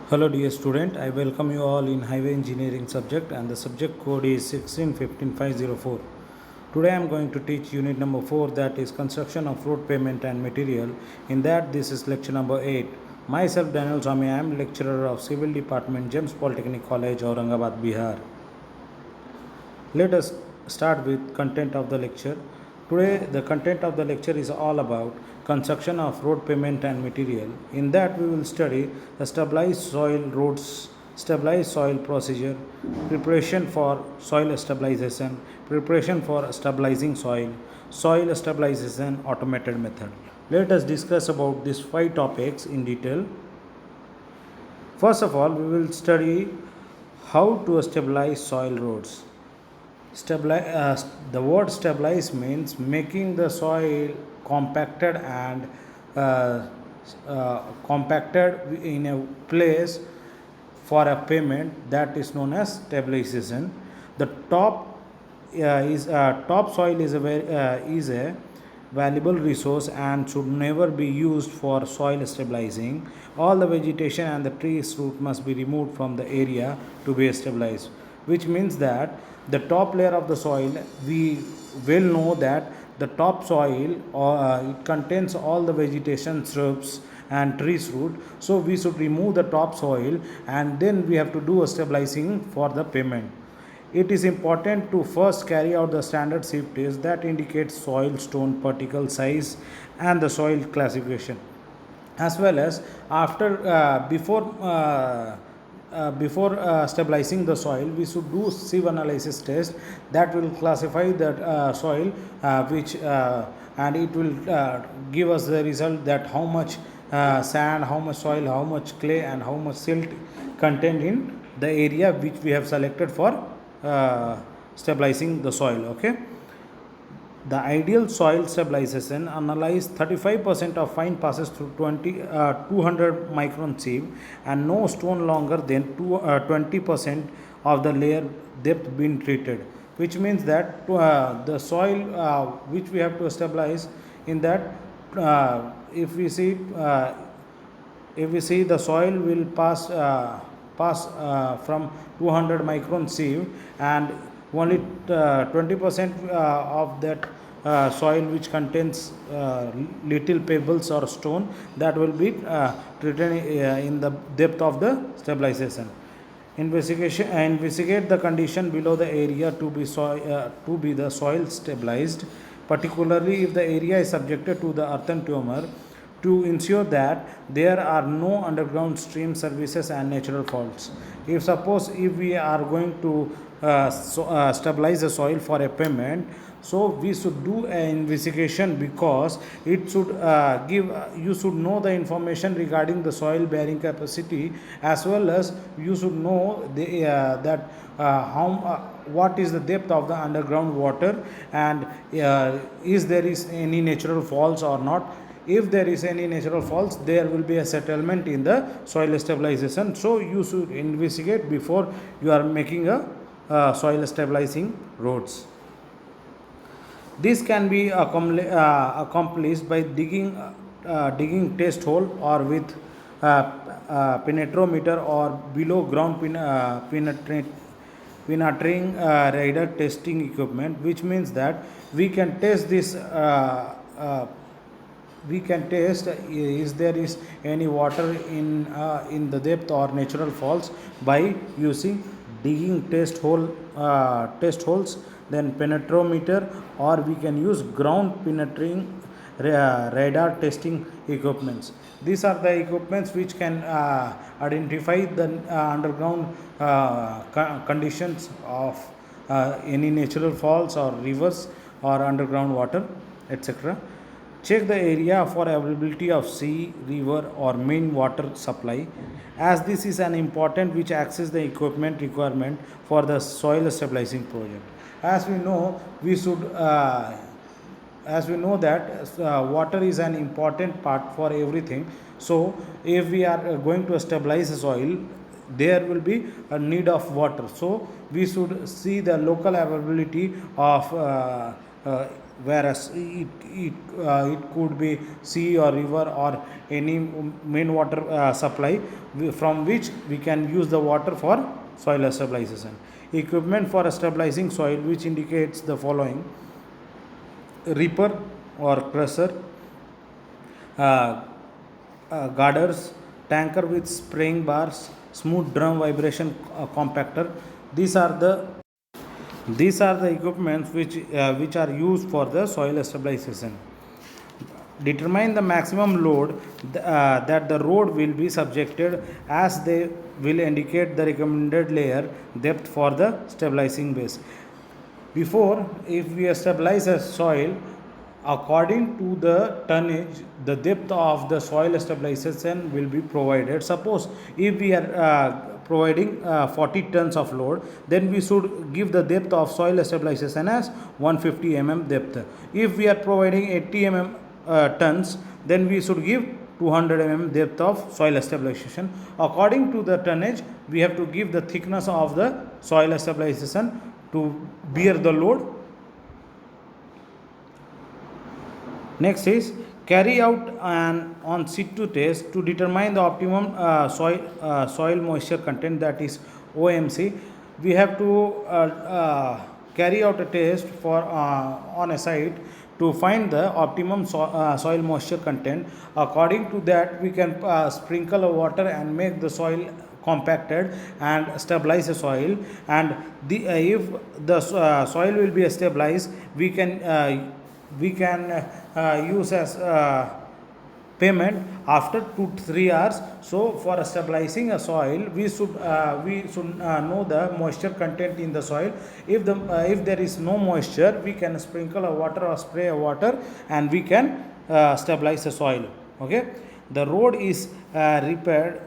Hello dear student, I welcome you all in highway engineering subject and the subject code is 1615504. Today I am going to teach unit number 4, that is construction of road pavement and material. In that this is lecture number 8. Myself Daniel Swami, I am lecturer of Civil Department, GEMS Polytechnic College, Aurangabad, Bihar. Let us start with content of the lecture. Today the content of the lecture is all about construction of road pavement and material. In that we will study the stabilized soil roads, stabilized soil procedure, preparation for soil stabilization, preparation for stabilizing soil, soil stabilization automated method. Let us discuss about these 5 topics in detail. First of all, we will study how to stabilize soil roads. The word stabilize means making the soil compacted and uh, compacted in a place for a pavement, that is known as stabilization. The top soil is a valuable resource and should never be used for soil stabilizing. All the vegetation and the trees root must be removed from the area to be stabilized, which means that the top layer of the soil, we will know that the top soil it contains all the vegetation, shrubs and trees root. So we should remove the top soil and then we have to do a stabilizing for the pavement. It is important to first carry out the standard sieve test that indicates soil stone particle size and the soil classification, as well as after before stabilizing the soil, we should do sieve analysis test that will classify the soil, which and it will give us the result that how much sand, how much soil, how much clay and how much silt contained in the area which we have selected for stabilizing the soil. Okay, the ideal soil stabilization analyze 35% of fine passes through 200 micron sieve and no stone longer than 20% of the layer depth being treated, which means that the soil which we have to stabilize, in that if we see the soil will pass from 200 micron sieve, and only 20% of that soil which contains little pebbles or stone, that will be treated in the depth of the stabilization. Investigate the condition below the area to be the soil stabilized, particularly if the area is subjected to the earthen tumor, to ensure that there are no underground stream services and natural faults. If we are going to stabilize the soil for a pavement, so we should do an investigation, because it should give you should know the information regarding the soil bearing capacity, as well as you should know that how what is the depth of the underground water, and is there is any natural faults or not. If there is any natural faults, there will be a settlement in the soil stabilization. So you should investigate before you are making a soil stabilizing roads. This can be accomplished by digging test hole, or with penetrometer, or below ground penetrating radar testing equipment, which means that we can test this we can test is there is any water in the depth or natural falls by using digging test holes, then penetrometer, or we can use ground penetrating radar testing equipments. These are the equipments which can identify the underground conditions of any natural falls or rivers or underground water, etc. Check the area for availability of sea, river or main water supply, as this is an important which access the equipment requirement for the soil stabilizing project. As we know, we should as we know that water is an important part for everything. So if we are going to stabilize the soil, there will be a need of water. So we should see the local availability of whereas it could be sea or river or any main water supply from which we can use the water for soil stabilization. Equipment for stabilizing soil, which indicates the following: reaper or crusher, uh, girders, tanker with spraying bars, smooth drum vibration compactor. These are the equipments which are used for the soil stabilization. Determine the maximum load that the road will be subjected, as they will indicate the recommended layer depth for the stabilizing base. Before, if we stabilize a soil, according to the tonnage, the depth of the soil stabilization will be provided. Suppose if we are providing 40 tons of load, then we should give the depth of soil stabilization as 150 mm depth. If we are providing 80 mm tons, then we should give 200 mm depth of soil stabilization. According to the tonnage, we have to give the thickness of the soil stabilization to bear the load. Next is carry out an on situ test to determine the optimum soil moisture content, that is OMC. We have to carry out a test for on a site to find the optimum soil moisture content. According to that, we can sprinkle a water and make the soil compacted and stabilize the soil. And if the soil will be stabilized, we can use as payment after 2 to 3 hours. So for stabilizing a soil, we should know the moisture content in the soil. If there is no moisture, we can sprinkle a water or spray a water, and we can stabilize the soil. Okay. The road is repaired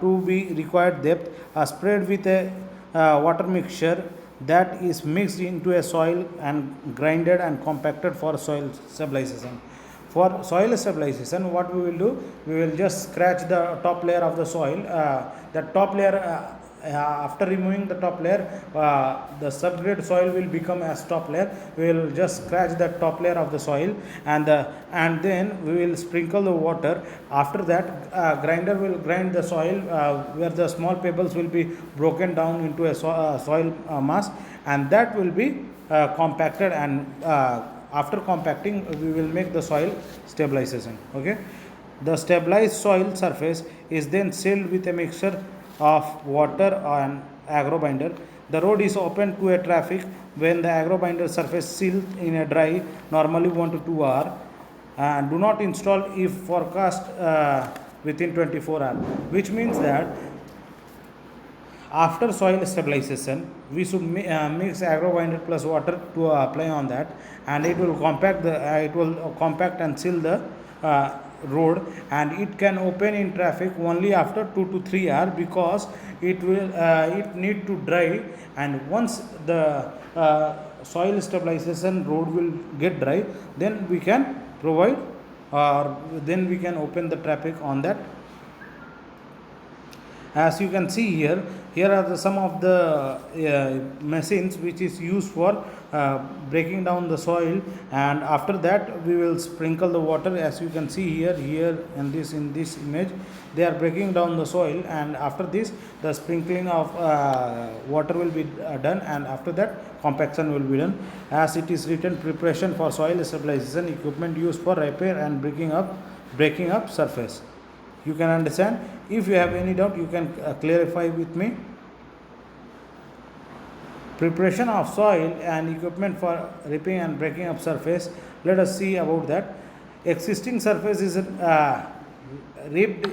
to be required depth, sprayed with a water mixture that is mixed into a soil and grinded and compacted for soil stabilization. For soil stabilization, what we will do, we will just scratch the top layer of the soil. The top layer, after removing the top layer, the subgrade soil will become as top layer. We will just scratch the top layer of the soil, and then we will sprinkle the water. After that, grinder will grind the soil, where the small pebbles will be broken down into a soil mass, and that will be compacted, and after compacting, we will make the soil stabilization. Okay. The stabilized soil surface is then sealed with a mixture of water and agrobinder. The road is open to a traffic when the agrobinder surface sealed in a dry, normally 1 to 2 hour. And do not install if forecast within 24 hours, which means that after soil stabilization, we should mix agrobinder plus water to apply on that, and it will compact and seal the road, and it can open in traffic only after 2 to 3 hours, because it need to dry. And once the soil stabilization road will get dry, then we can provide, or then we can open the traffic on that. As you can see here, are some of the machines which is used for breaking down the soil, and after that we will sprinkle the water. As you can see here and in this image, they are breaking down the soil, and after this the sprinkling of water will be done, and after that compaction will be done. As it is written, preparation for soil stabilization, equipment used for repair and breaking up surface. You can understand. If you have any doubt, you can clarify with me. Preparation of soil and equipment for ripping and breaking up surface. Let us see about that. Existing surface is ripped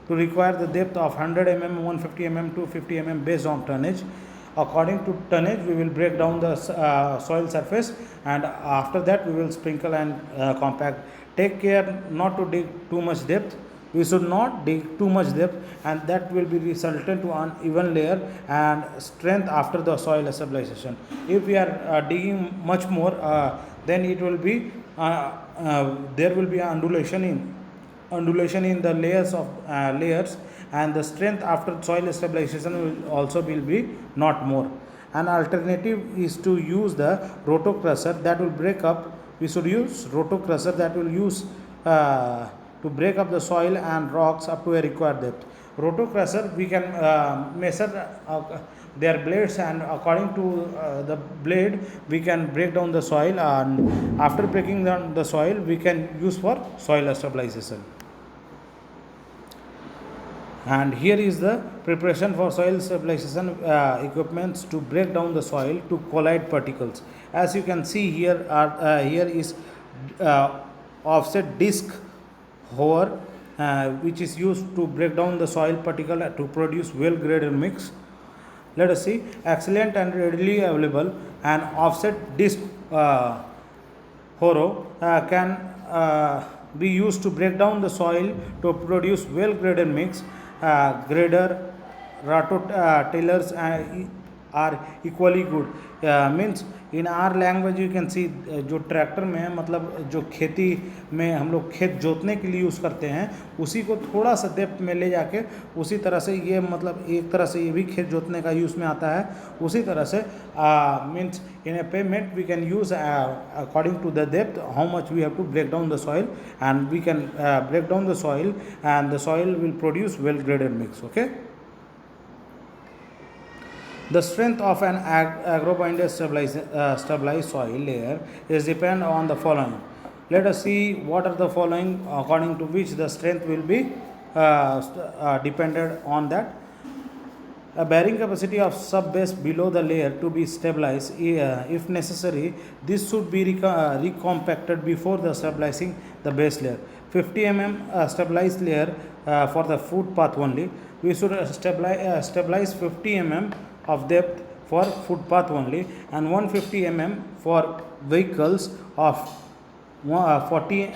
to require the depth of 100 mm, 150 mm, 250 mm based on tonnage. According to tonnage, we will break down the soil surface, and after that we will sprinkle and compact. Take care not to dig too much depth. We should not dig too much depth, and that will be resultant to uneven layer and strength after the soil stabilization. If we are digging much more, then it will be there will be undulation in the layers, and the strength after soil stabilization will also be not more. An alternative is to use the rotocrusher that will break up we should use rotocrusher that will use to break up the soil and rocks up to a required depth. Rotocrusher, we can measure their blades, and according to the blade we can break down the soil, and after breaking down the soil we can use for soil stabilization. And here is the preparation for soil stabilization equipments to break down the soil to collide particles. As you can see here, here is offset disc hover, which is used to break down the soil particle to produce well graded mix. Let us see. Excellent and readily available, an offset disc harrow can be used to break down the soil to produce well graded mix. Grader, rototillers are equally good. Means in our language you can see, जो tractor में है, मतलब जो खेती में हम लोग खेत जोतने के लिए यूज़ करते हैं, उसी को थोड़ा सा डेप्थ में ले जाके उसी तरह से ये, मतलब एक तरह से ये भी खेत जोतने का यूज़ में आता है. उसी तरह से means in a payment we can use according to the depth how much we have to break down the soil, and we can break down the soil and the soil will produce well graded mix. Okay. The strength of an agrobinder stabilized soil layer is depend on the following. Let us see what are the following according to which the strength will be dependent on that. A bearing capacity of sub-base below the layer to be stabilized, if necessary. This should be recompacted before the stabilizing the base layer. 50 mm stabilized layer for the footpath only. We should stabilize 50 mm of depth for footpath only, and 150 mm for vehicles of 40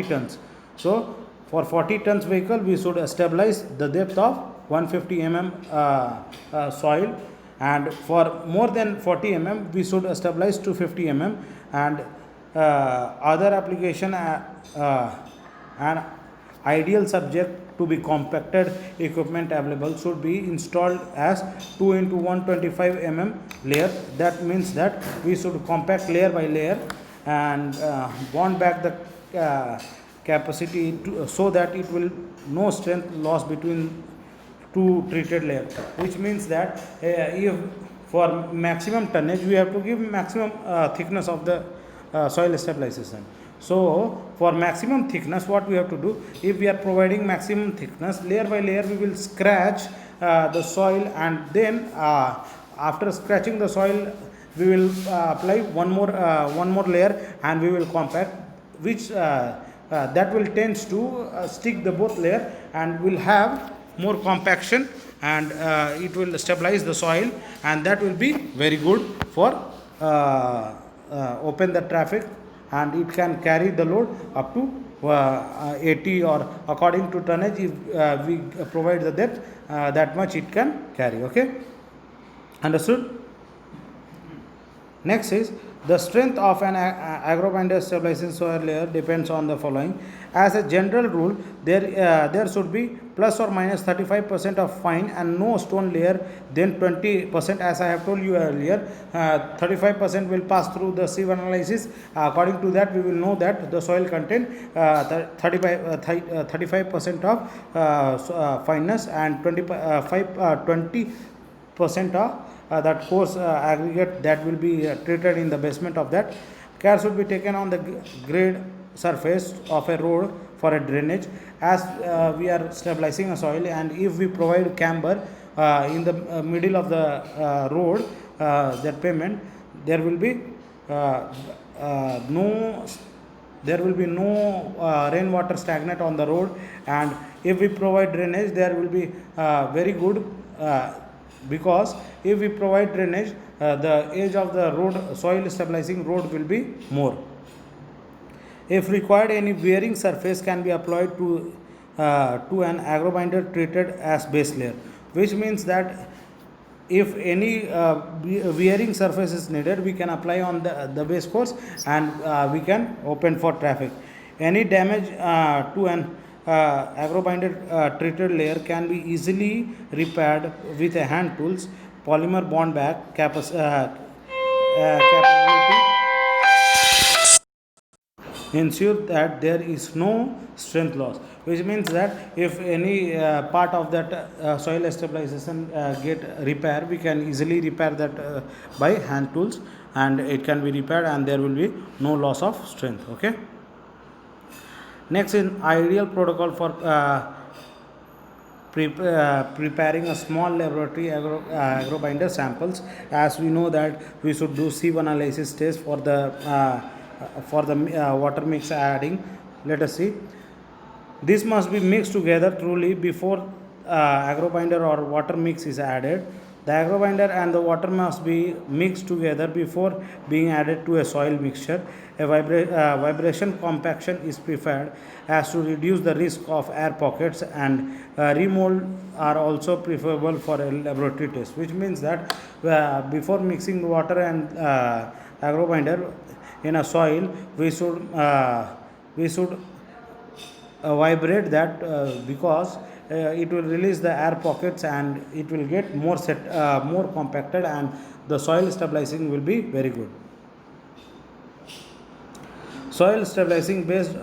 tons. So for 40 tons vehicle we should stabilize the depth of 150 mm soil, and for more than 40 mm we should stabilize 250 mm. And other application, an ideal subject to be compacted equipment available should be installed as 2 into 125 mm layer. That means that we should compact layer by layer and bond back the capacity so that it will no strength loss between two treated layer, which means that if for maximum tonnage we have to give maximum thickness of the soil stabilization. So for maximum thickness what we have to do, if we are providing maximum thickness, layer by layer we will scratch the soil, and then after scratching the soil we will apply one more layer and we will compact, which that will tends to stick the both layer and will have more compaction, and it will stabilize the soil, and that will be very good for open the traffic, and it can carry the load up to 80, or according to tonnage, if we provide the depth that much it can carry. Okay, understood? Next is the strength of an agrobinder stabilizing soil layer depends on the following. As a general rule, there should be plus or minus 35% of fine and no stone layer, then 20%, as I have told you earlier, 35% will pass through the sieve analysis. According to that we will know that the soil contain 35% of fineness, and 20% of that coarse aggregate that will be treated in the basement of that. Care should be taken on the grade surface of a road for a drainage, as we are stabilizing a soil, and if we provide camber in the middle of the road, that pavement, there will be no rainwater stagnant on the road, and if we provide drainage there will be very good, because if we provide drainage, the edge of the road, soil stabilizing road will be more. If required, any wearing surface can be applied to an agrobinder treated as base layer, which means that if any wearing surface is needed, we can apply on the base course, and we can open for traffic. Any damage to an agrobinder treated layer can be easily repaired with a hand tools, polymer bond back capability ensure that there is no strength loss, which means that if any part of that soil stabilization get repair, we can easily repair that by hand tools, and it can be repaired and there will be no loss of strength. Okay. Next, in ideal protocol for preparing a small laboratory agrobinder samples, as we know that we should do sieve analysis test for the water mix adding. Let us see. This must be mixed together truly before agrobinder or water mix is added. The agrobinder and the water must be mixed together before being added to a soil mixture. A vibration compaction is preferred as to reduce the risk of air pockets, and remold are also preferable for a laboratory test, which means that before mixing water and agrobinder in a soil, we should vibrate that because it will release the air pockets and it will get more compacted, and the soil stabilizing will be very good. Soil stabilizing based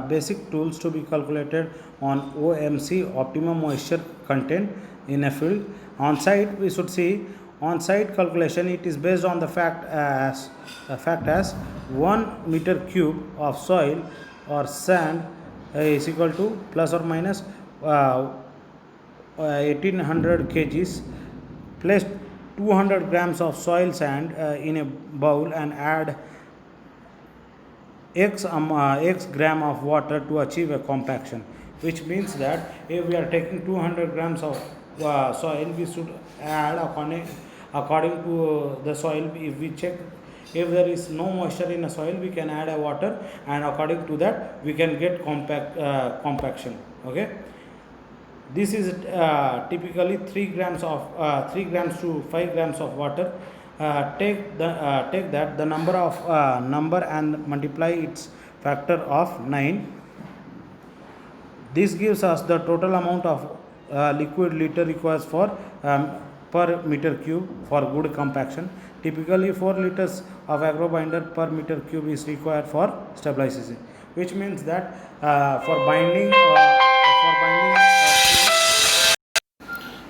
basic tools to be calculated on OMC, optimum moisture content in a field. On site, we should see on site calculation. It is based on the fact as 1 meter cube of soil or sand is equal to plus or minus 1800 kgs. Place 200 grams of soil sand in a bowl and add x gram of water to achieve a compaction, which means that if we are taking 200 grams of soil, we should add according to the soil. If we check if there is no moisture in a soil, we can add a water, and according to that we can get compaction. Okay. This is typically 3 grams to 5 grams of water. Take that the number and multiply its factor of 9. This gives us the total amount of liquid liter requires for per meter cube for good compaction. Typically 4 liters of agrobinder per meter cube is required for stabilization, which means that for binding.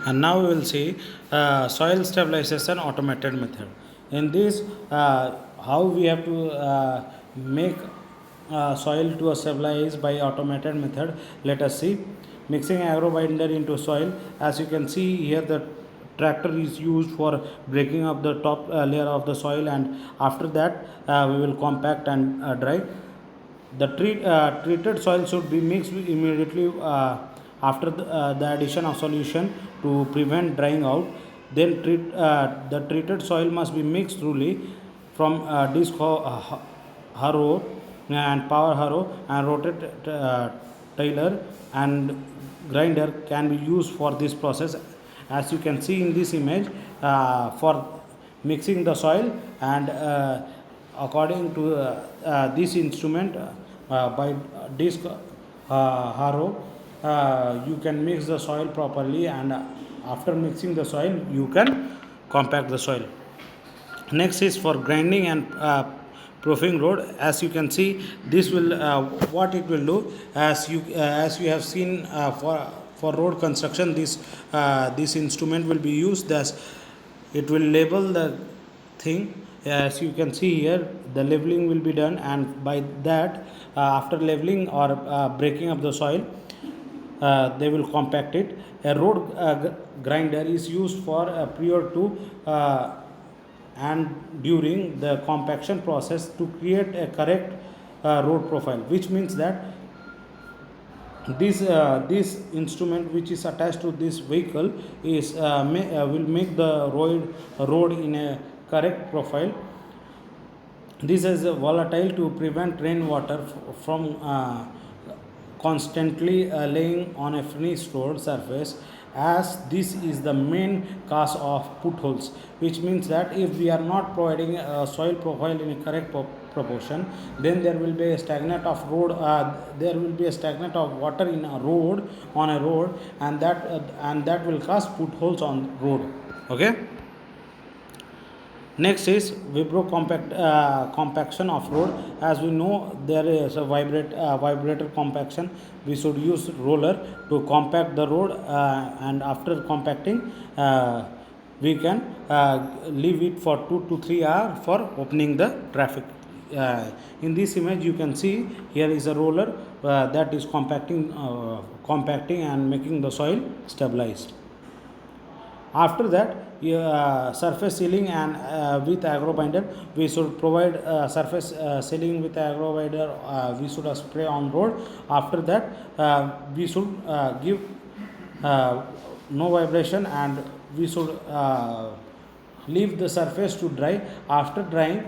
And now we will see soil stabilization automated method. In this, how we have to make soil to stabilize by automated method. Let us see. Mixing agrobinder into soil. As you can see here, the tractor is used for breaking up the top layer of the soil, and after that we will compact and dry. The treated soil should be mixed immediately after the addition of solution to prevent drying out. Then the treated soil must be mixed thoroughly from disc harrow and power harrow, and rotate tiller and grinder can be used for this process. As you can see in this image, for mixing the soil, and according to this instrument by disc harrow, you can mix the soil properly, and after mixing the soil you can compact the soil. Next is for grinding and proofing road. As you can see, this will what it will do, as you have seen for road construction, this instrument will be used. Thus it will label the thing. As you can see here, the leveling will be done, and by that after leveling or breaking up the soil, they will compact it. A road grinder is used for prior to and during the compaction process to create a correct road profile, which means that this instrument which is attached to this vehicle is will make the road in a correct profile. This is volatile to prevent rainwater from constantly laying on a finished road surface, as this is the main cause of potholes, which means that if we are not providing a soil profile in a correct proportion, then there will be a stagnant of water in a road, and that will cause potholes on road. Okay. Next is compaction of road. As we know, there is a vibrator compaction. We should use roller to compact the road, and after compacting, we can leave it for 2 to 3 hours for opening the traffic. In this image, you can see here is a roller that is compacting and making the soil stabilized. After that, surface sealing and with agrobinder, we should provide surface sealing with agrobinder. We should spray on road. After that, we should give no vibration, and we should leave the surface to dry. After drying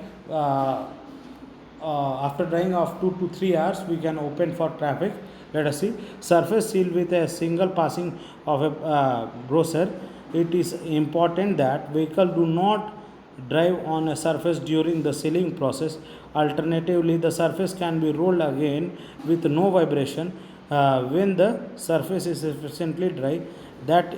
of 2 to 3 hours, we can open for traffic. Let us see. Surface sealed with a single passing of a brochure. It is important that vehicle do not drive on a surface during the sealing process. Alternatively, the surface can be rolled again with no vibration when the surface is sufficiently dry. That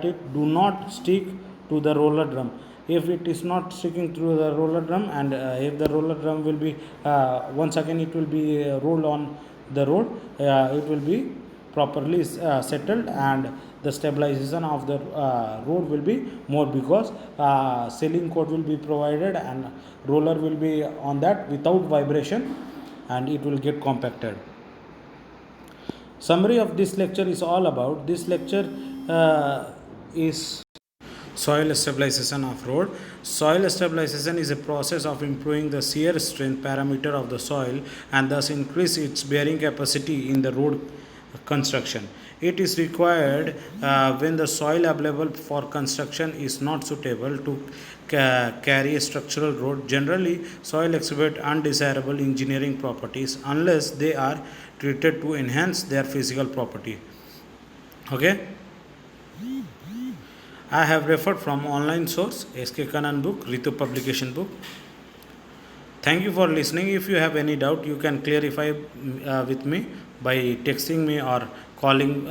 it do not stick to the roller drum. If it is not sticking to the roller drum, and if the roller drum will be once again it will be rolled on the road, it will be properly settled, and the stabilization of the road will be more, because sealing coat will be provided and roller will be on that without vibration, and it will get compacted. Summary of this lecture is all about this lecture is soil stabilization of road. Soil stabilization is a process of improving the shear strength parameter of the soil and thus increase its bearing capacity in the road construction. It is required when the soil available for construction is not suitable to carry a structural road. Generally, soil exhibit undesirable engineering properties unless they are treated to enhance their physical property. Okay. I have referred from online source SK Kanan book, Ritu publication book. Thank you for listening. If you have any doubt, you can clarify with me by texting me or calling.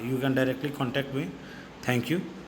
You can directly contact me. Thank you.